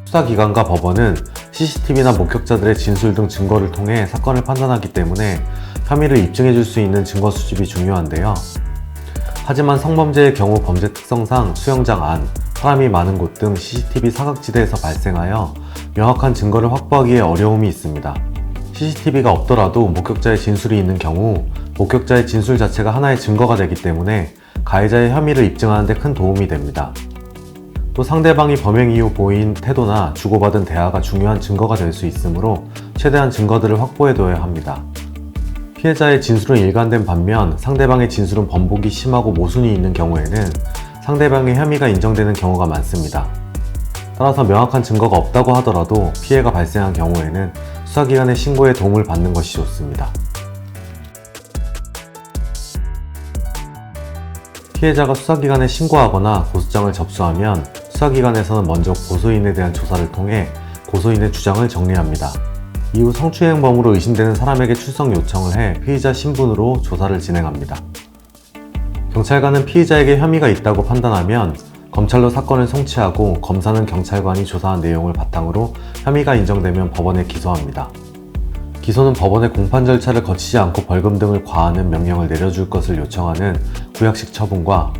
수사기관과 법원은 CCTV나 목격자들의 진술 등 증거를 통해 사건을 판단하기 때문에 혐의를 입증해줄 수 있는 증거 수집이 중요한데요. 하지만 성범죄의 경우 범죄 특성상 수영장 안, 사람이 많은 곳 등 CCTV 사각지대에서 발생하여 명확한 증거를 확보하기에 어려움이 있습니다. CCTV가 없더라도 목격자의 진술이 있는 경우 목격자의 진술 자체가 하나의 증거가 되기 때문에 가해자의 혐의를 입증하는 데 큰 도움이 됩니다. 또 상대방이 범행 이후 보인 태도나 주고받은 대화가 중요한 증거가 될 수 있으므로 최대한 증거들을 확보해둬야 합니다. 피해자의 진술은 일관된 반면 상대방의 진술은 번복이 심하고 모순이 있는 경우에는 상대방의 혐의가 인정되는 경우가 많습니다. 따라서 명확한 증거가 없다고 하더라도 피해가 발생한 경우에는 수사기관의 신고에 도움을 받는 것이 좋습니다. 피해자가 수사기관에 신고하거나 고소장을 접수하면 수사기관에서는 먼저 고소인에 대한 조사를 통해 고소인의 주장을 정리합니다. 이후 성추행범으로 의심되는 사람에게 출석 요청을 해 피의자 신분으로 조사를 진행합니다. 경찰관은 피의자에게 혐의가 있다고 판단하면 검찰로 사건을 송치하고 검사는 경찰관이 조사한 내용을 바탕으로 혐의가 인정되면 법원에 기소합니다. 기소는 법원의 공판 절차를 거치지 않고 벌금 등을 과하는 명령을 내려줄 것을 요청하는 구약식 처분과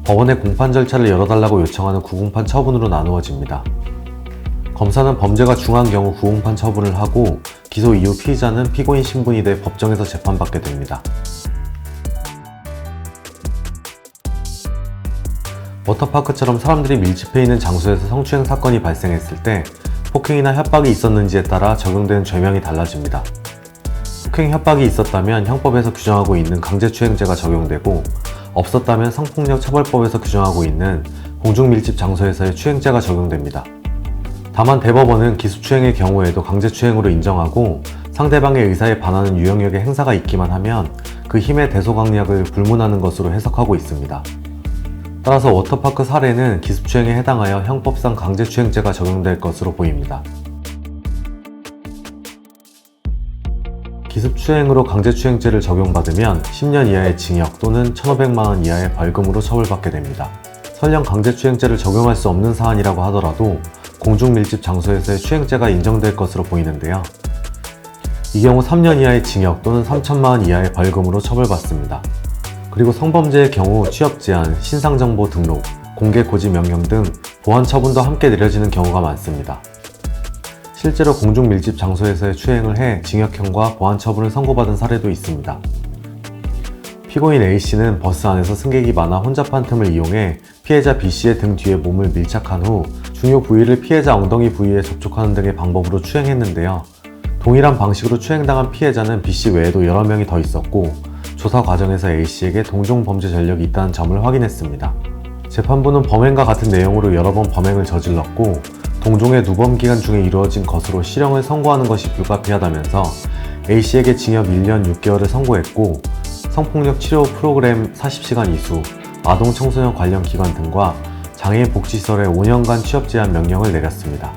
법원의 공판 절차를 열어달라고 요청하는 구공판 처분으로 나누어집니다. 검사는 범죄가 중한 경우 구공판 처분을 하고 기소 이후 피의자는 피고인 신분이 돼 법정에서 재판받게 됩니다. 워터파크처럼 사람들이 밀집해 있는 장소에서 성추행 사건이 발생했을 때 폭행이나 협박이 있었는지에 따라 적용되는 죄명이 달라집니다. 폭행, 협박이 있었다면 형법에서 규정하고 있는 강제추행죄가 적용되고 없었다면 성폭력 처벌법에서 규정하고 있는 공중밀집 장소에서의 추행죄가 적용됩니다. 다만 대법원은 기습추행의 경우에도 강제추행으로 인정하고 상대방의 의사에 반하는 유형력의 행사가 있기만 하면 그 힘의 대소강약을 불문하는 것으로 해석하고 있습니다. 따라서 워터파크 사례는 기습추행에 해당하여 형법상 강제추행죄가 적용될 것으로 보입니다. 기습추행으로 강제추행죄를 적용받으면 10년 이하의 징역 또는 1,500만원 이하의 벌금으로 처벌받게 됩니다. 설령 강제추행죄를 적용할 수 없는 사안이라고 하더라도 공중밀집 장소에서의 추행죄가 인정될 것으로 보이는데요. 이 경우 3년 이하의 징역 또는 3천만원 이하의 벌금으로 처벌받습니다. 그리고 성범죄의 경우 취업제한, 신상정보 등록, 공개 고지 명령 등 보안 처분도 함께 내려지는 경우가 많습니다. 실제로 공중밀집 장소에서의 추행을 해 징역형과 보안 처분을 선고받은 사례도 있습니다. 피고인 A씨는 버스 안에서 승객이 많아 혼잡한 틈을 이용해 피해자 B씨의 등 뒤에 몸을 밀착한 후 중요 부위를 피해자 엉덩이 부위에 접촉하는 등의 방법으로 추행했는데요. 동일한 방식으로 추행당한 피해자는 B씨 외에도 여러 명이 더 있었고 조사 과정에서 A씨에게 동종 범죄 전력이 있다는 점을 확인했습니다. 재판부는 범행과 같은 내용으로 여러 번 범행을 저질렀고 동종의 누범 기간 중에 이루어진 것으로 실형을 선고하는 것이 불가피하다면서 A씨에게 징역 1년 6개월을 선고했고 성폭력 치료 프로그램 40시간 이수, 아동 청소년 관련 기관 등과 장애인 복지시설에 5년간 취업 제한 명령을 내렸습니다.